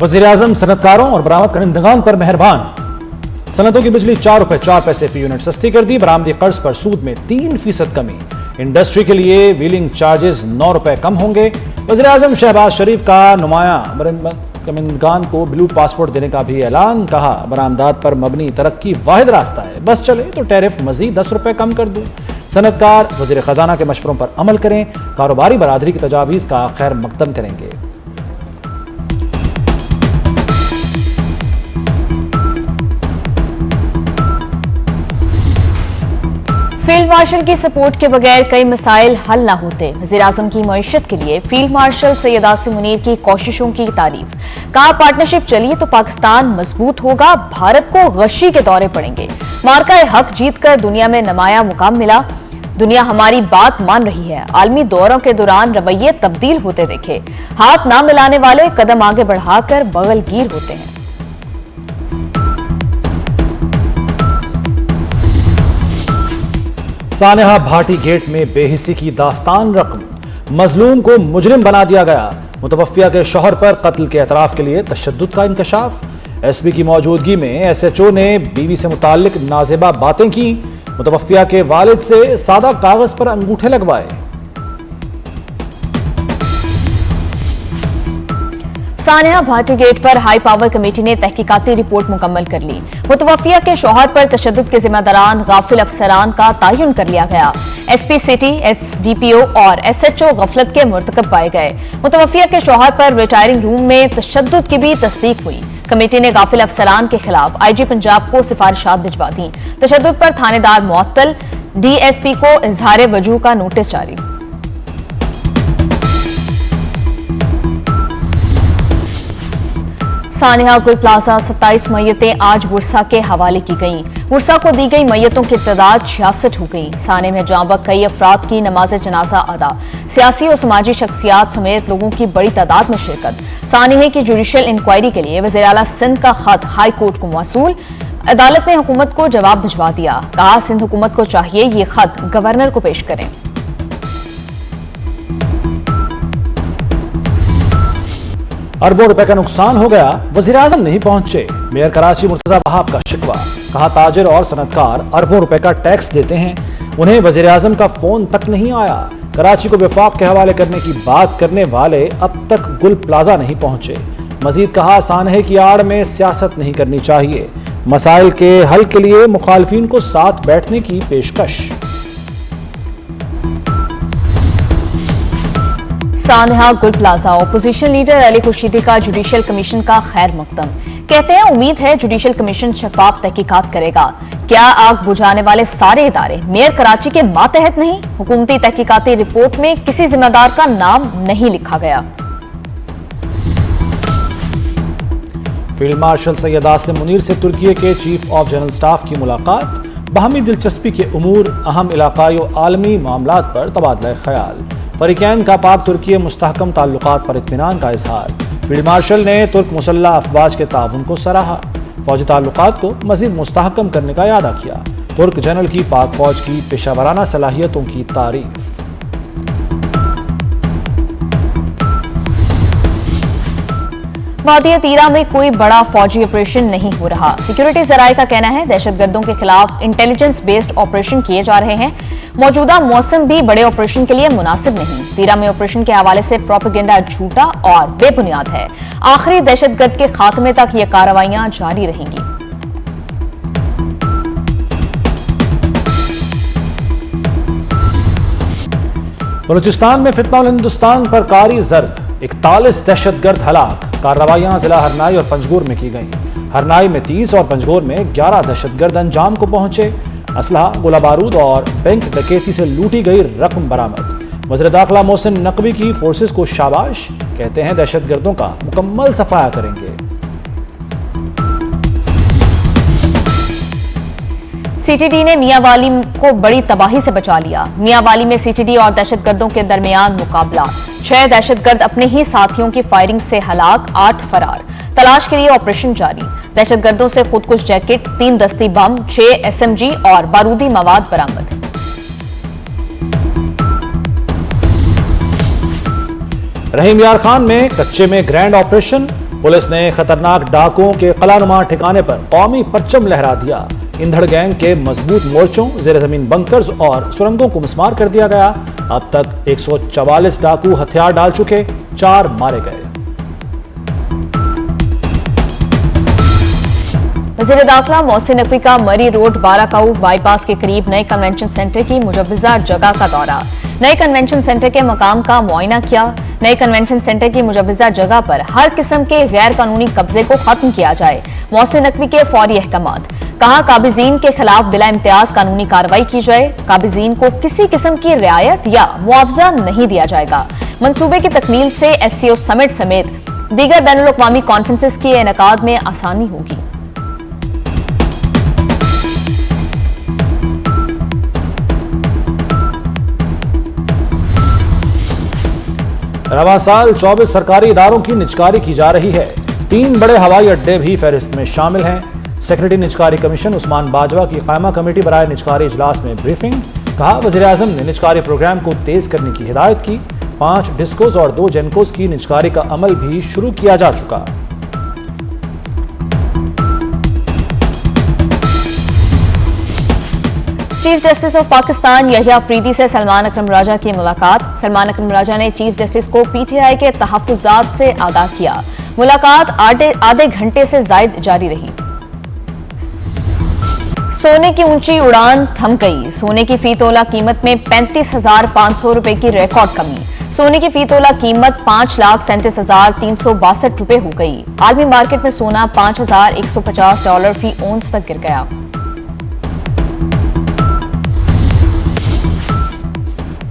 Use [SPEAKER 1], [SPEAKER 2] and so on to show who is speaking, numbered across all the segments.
[SPEAKER 1] वज़ीर-ए-आज़म सनतकारों और बरामद करंदगान पर मेहरबान। सनतों की बिजली 4 रुपए 4 पैसे फी यूनिट सस्ती कर दी। बरामदी कर्ज पर सूद में 3% कमी। इंडस्ट्री के लिए व्हीलिंग चार्जेस 9 रुपए कम होंगे। वज़ीर-ए-आज़म शहबाज शरीफ का नुमाया करंदगान को ब्लू पासपोर्ट देने का भी ऐलान। कहा, बरामदात पर मबनी तरक्की वाहिद रास्ता है, बस चले तो टैरिफ मजीद 10 रुपए कम कर दूं। सनतकार वज़ीर खजाना के मशवरों पर अमल करें, कारोबारी बरादरी की तजावीज़ का खैर मकदम करेंगे।
[SPEAKER 2] फील्ड मार्शल की सपोर्ट के बगैर कई मसाइल हल न होते। वज़ीर-ए-आज़म की मईशत के लिए फील्ड मार्शल सैयद आसिम मुनीर की कोशिशों की तारीफ। कहा, पार्टनरशिप चली तो पाकिस्तान मजबूत होगा, भारत को गशी के दौरे पड़ेंगे। मार्का हक जीतकर दुनिया में नुमाया मुकाम मिला। दुनिया हमारी बात मान रही है। आलमी दौरों के दौरान रवैये तब्दील होते देखे। हाथ ना मिलाने वाले कदम आगे बढ़ाकर बगलगीर होते हैं।
[SPEAKER 1] सानेहा भाटी गेट में बेहिसी की दास्तान रकम। मजलूम को मुजरिम बना दिया गया। मुतवफ़िया के शौहर पर कत्ल के एतराफ़ के लिए तशद्दुद का इंकशाफ। एसपी की मौजूदगी में एसएचओ ने बीवी से मुताल्लिक नाज़ेबा बातें की। मुतवफ़िया के वालिद से सादा कागज पर अंगूठे लगवाए।
[SPEAKER 2] सानेहा भाटी गेट पर हाई पावर कमेटी ने तहकीकाती रिपोर्ट मुकम्मल कर ली। मुतवफ़िया के शौहर पर तशद्दुद के जिम्मेदारान गाफिल अफसरान का तयन कर लिया गया। एसपी सिटी, एसडीपीओ और एसएचओ गफलत के मुर्तकब पाए गए। मुतवफ़िया के शौहर पर रिटायरिंग रूम में तशद्दुद की भी तस्दीक हुई। कमेटी ने गाफिल अफसरान के खिलाफ आईजी पंजाब को सिफारिशात भिजवा दी। तशद्दुद पर थानेदार मुअत्तल, डीएसपी को इजहार वजूह का नोटिस जारी। सानेहा गुल प्लाजा 27 मैयतें आज बुरसा के हवाले की गईं। बुरसा को दी गई मैयतों की तादाद 66 हो गई। साने में जांबक कई अफराद की नमाज जनाजा अदा। सियासी और समाजी शख्सियात समेत लोगों की बड़ी तादाद में शिरकत। सानेहा की जुडिशल इंक्वायरी के लिए वज़ीर आला सिंध का खत हाई कोर्ट को मौसूल। अदालत ने हुकूमत को जवाब भिजवा दिया। कहा, सिंध हुकूमत को चाहिए ये खत गवर्नर को पेश करें।
[SPEAKER 1] अरबों रुपए का नुकसान हो गया, वज़ीर-ए-आज़म नहीं पहुंचे। मेयर कराची मुर्तजा वहाब का शिकवा। कहा, ताजिर और सनतकार अरबों रुपए का टैक्स देते हैं, उन्हें वज़ीर-ए-आज़म का फोन तक नहीं आया। कराची को विफाक के हवाले करने की बात करने वाले अब तक गुल प्लाजा नहीं पहुंचे। मजीद कहा, सानहे की आड़ में सियासत नहीं करनी चाहिए। मसाइल के हल के लिए मुखालफिन को साथ बैठने की पेशकश।
[SPEAKER 2] सानेहा गुल plaza opposition leader Ali Khurshidi का जुडिशल कमीशन का खैर मकदम। कहते हैं, उम्मीद है जुडिशल कमीशन शफाफ तहकीकात करेगा। क्या आग बुझाने वाले सारे इदारे मेयर कराची के मातहत नहीं? हुकूमती तहकीकाती रिपोर्ट में किसी जिम्मेदार का नाम नहीं लिखा गया।
[SPEAKER 1] फील्ड मार्शल सैयद आसिम मुनीर से तुर्की के चीफ ऑफ जनरल स्टाफ की मुलाकात। बाहमी दिलचस्पी के उमूर, अहम इलाकाई और आलमी मामलात पर तबादला ख्याल। फरीकैन का पाक तुर्की मुस्तहकम ताल्लुकात पर इत्मीनान का इजहार। फील्ड मार्शल ने तुर्क मुसल्लह अफवाज के ताउन को सराहा। फौजी ताल्लुकात को मजीद मुस्तहकम करने का यादा किया। तुर्क जनरल की पाक फौज की पेशावराना सलाहियतों की तारीफ।
[SPEAKER 2] वादिया तीरा में कोई बड़ा फौजी ऑपरेशन नहीं हो रहा। सिक्योरिटी जराये का कहना है, दहशतगर्दों के खिलाफ इंटेलिजेंस बेस्ड ऑपरेशन किए जा रहे हैं। मौजूदा मौसम भी बड़े ऑपरेशन के लिए मुनासिब नहीं। तीरा में ऑपरेशन के हवाले से प्रोपेगेंडा झूठा और बेबुनियाद है। आखिरी दहशतगर्द के खात्मे तक ये कार्रवाइयां जारी रहेंगी।
[SPEAKER 1] बलूचिस्तान में फितना हिंदुस्तान पर कारी जर्द। 41 दहशतगर्द हलाक। कार्रवाइयां जिला हरनाई और पंजगोर में की गई। हरनाई में 30 और पंजगोर में 11 दहशतगर्द अंजाम को पहुंचे। असलहा, गोला बारूद और बैंक डकैती से लूटी गई रकम बरामद। वज़ीर दाखिला मोहसिन नकवी की फोर्सेस को शाबाश। कहते हैं, दहशतगर्दों का मुकम्मल सफाया करेंगे।
[SPEAKER 2] सीटीडी ने मियांवाली को बड़ी तबाही से बचा लिया। मियांवाली में सीटीडी और दहशतगर्दों के दरमियान मुकाबला। 6 दहशतगर्द अपने ही साथियों की फायरिंग से हलाक, 8 फरार। तलाश के लिए ऑपरेशन जारी। दहशतगर्दों से खुदकुश जैकेट, 3 दस्ती बम, 6 एसएमजी और बारूदी मवाद बरामद।
[SPEAKER 1] रहीम यार खान में कच्चे में ग्रैंड ऑपरेशन। पुलिस ने खतरनाक डाकुओं के कलानुमा ठिकाने पर कौमी परचम लहरा दिया। इंधड़ गैंग के मजबूत मोर्चों, जेर जमीन बंकर्स और सुरंगों को मिसमार कर दिया गया। अब तक 144 डाकू हथियार डाल चुके, 4 मारे गए।
[SPEAKER 2] वज़ीर दाखिला मोहसिन नकवी का मरी रोड बाराकाऊ बाईपास के करीब नए कन्वेंशन सेंटर की मुजव्वज़ा जगह का दौरा। नए कन्वेंशन सेंटर के मकाम का मुआयना किया। नए कन्वेंशन सेंटर की मुजव्वज़ा जगह पर हर किस्म के गैर कानूनी कब्जे को खत्म किया जाए, मोहसिन नकवी के फौरी अहकामात। कहा, काबिजीन के खिलाफ बिला इम्तियाज कानूनी कार्रवाई की जाए। काबिजीन को किसी किस्म की रियायत या मुआवजा नहीं दिया जाएगा। मंसूबे की तकमील से SCO समिट समेत दीगर बैनुल अक़वामी कॉन्फ्रेंसेस के इनेकाद में आसानी होगी।
[SPEAKER 1] रवा साल 24 सरकारी इदारों की निजकारी की जा रही है। 3 बड़े हवाई अड्डे भी फहरिस्त में शामिल हैं। सेक्रेटरी निजकारी कमीशन उस्मान बाजवा की कायमा कमेटी बराए निजकारी इजलास में ब्रीफिंग। कहा, वज़ीर आज़म ने निजकारी प्रोग्राम को तेज करने की हिदायत की। 5 डिस्कोज और 2 जेनकोज की निजकारी का अमल भी शुरू किया जा चुका।
[SPEAKER 2] Chief justice of Pakistan Yahya Afridi से सलमान अकरम राजा की मुलाकात। सलमान अकरम राजा ने चीफ जस्टिस को PTI के तहफ़्फ़ुज़ात से आगाह किया। मुलाकात आधे घंटे से ज़ायद जारी रही। सोने की ऊंची उड़ान थम गई। सोने की फी तोला कीमत में 35,500 रुपए की रिकॉर्ड कमी। सोने की फी तोला कीमत 5,37,362 रुपए हो गई। आलमी मार्केट में सोना $5,150 फी औंस तक गिर गया।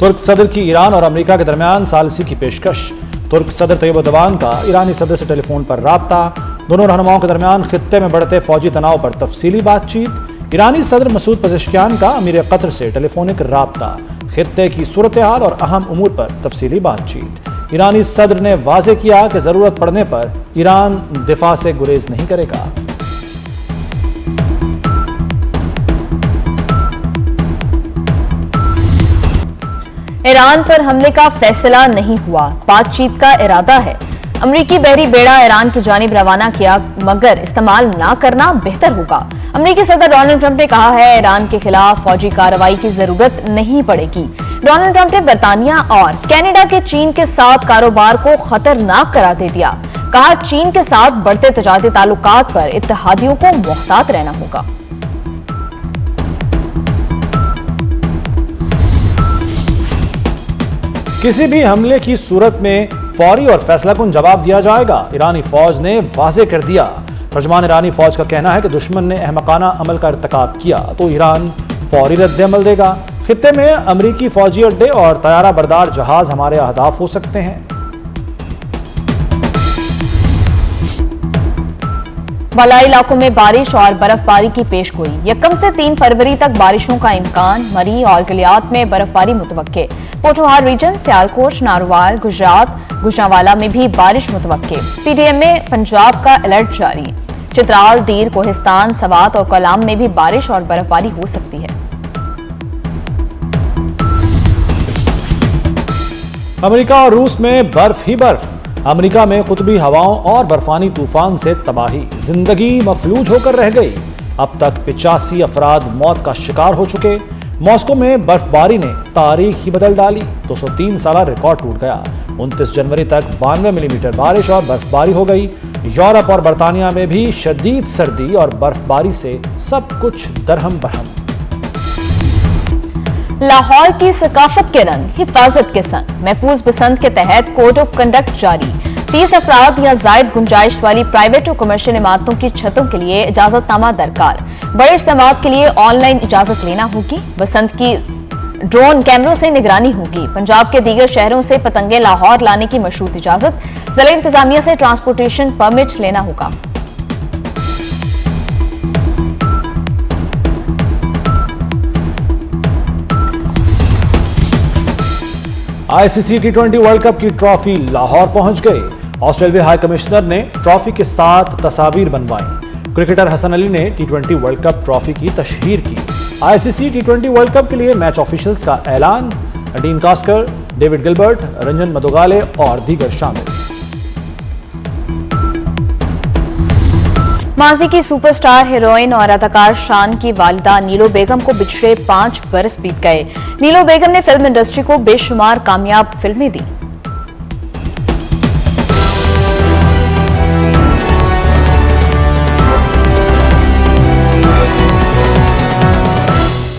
[SPEAKER 1] तुर्क सदर की ईरान और अमेरिका के दरमियान सालिसी की पेशकश। तुर्क सदर तैयब एर्दोगान का ईरानी सदर से टेलीफोन पर राब्ता। दोनों रहनुमाओं के दरमियान खित्ते में बढ़ते फौजी तनाव पर तफसीली बातचीत। ईरानी सदर मसूद पज़ेश्कियान का अमीर कतर से टेलीफोनिक राब्ता। खित्ते की सूरत हाल और अहम उमूर पर तफसीली बातचीत। ईरानी सदर ने वाज़े किया कि जरूरत पड़ने पर ईरान दिफा से गुरेज नहीं करेगा।
[SPEAKER 2] ईरान पर हमले का फैसला नहीं हुआ, बातचीत का इरादा है। अमरीकी बहरी बेड़ा ईरान की जानिब रवाना किया, मगर इस्तेमाल ना करना बेहतर होगा। अमरीकी सदर डोनाल्ड ट्रंप ने कहा है, ईरान के खिलाफ फौजी कार्रवाई की जरूरत नहीं पड़ेगी। डोनाल्ड ट्रंप ने बरतानिया और कनाडा के चीन के साथ कारोबार को खतरनाक करार दे दिया। कहा, चीन के साथ बढ़ते तजारती ताल्लुकात पर इत्तेहादियों को मुहतात रहना होगा।
[SPEAKER 1] किसी भी हमले की सूरत में फौरी और फैसलाकुन जवाब दिया जाएगा, ईरानी फौज ने वाज़े कर दिया। तर्जुमान ईरानी फौज का कहना है कि दुश्मन ने अहमकाना अमल का इर्तिकाब किया तो ईरान फौरी रद्द-ए-अमल देगा। खित्ते में अमरीकी फौजी अड्डे और तैयारा बरदार जहाज हमारे अहदाफ हो सकते हैं।
[SPEAKER 2] बालाई इलाकों में बारिश और बर्फबारी की पेशगोई। 1 से 3 फरवरी तक बारिशों का इम्कान। मरी और गलियात में बर्फबारी मुतवक्के। पोठोहार रीजन, सियालकोट, नारोवाल, गुजरात, गुजरांवाला में भी बारिश मुतवक्के। PDM में पंजाब का अलर्ट जारी। चित्राल, दीर, कोहिस्तान, सवात और कोलाम में भी बारिश और बर्फबारी हो सकती है।
[SPEAKER 1] अमेरिका और रूस में बर्फ ही बर्फ। अमेरिका में कुतबी हवाओं और बर्फानी तूफान से तबाही, जिंदगी मफलूज होकर रह गई। अब तक 85 अफराद मौत का शिकार हो चुके। मॉस्को में बर्फबारी ने तारीख ही बदल डाली। 203 साला रिकॉर्ड टूट गया। 29 जनवरी तक 92 मिलीमीटर बारिश और बर्फबारी हो गई। यूरोप और बरतानिया में भी शदीद सर्दी और बर्फबारी से सब कुछ दरहम बरहम।
[SPEAKER 2] लाहौर की सकाफत के रंग, हिफाजत के संग। महफूज बसंत के तहत कोड ऑफ कंडक्ट जारी। 30 अफराद या जायद गुंजाइश वाली प्राइवेट और कमर्शियल इमारतों की छतों के लिए इजाजतनामा दरकार। बड़े इज्तिमात के लिए ऑनलाइन इजाजत लेना होगी। बसंत की ड्रोन कैमरों से निगरानी होगी। पंजाब के दीगर शहरों से पतंगे लाहौर लाने की मशरूत इजाजत। जिला इंतजामिया से ट्रांसपोर्टेशन परमिट लेना होगा।
[SPEAKER 1] ICC T20 वर्ल्ड कप की ट्रॉफी लाहौर पहुंच गई। ऑस्ट्रेलिया हाई कमिश्नर ने ट्रॉफी के साथ तस्वीर बनवाई। क्रिकेटर हसन अली ने T20 वर्ल्ड कप ट्रॉफी की तशहीर की। ICC T20 वर्ल्ड कप के लिए मैच ऑफिशियल्स का ऐलान। Dean Cosker, David Gilbert, Ranjan Madugalle और दीगर शामिल।
[SPEAKER 2] माजी की सुपरस्टार हीरोइन और अदाकार शान की वालिदा नीलो बेगम को पिछले 5 बरस बीत गए। नीलो बेगम ने फिल्म इंडस्ट्री को बेशुमार कामयाब फिल्में दी।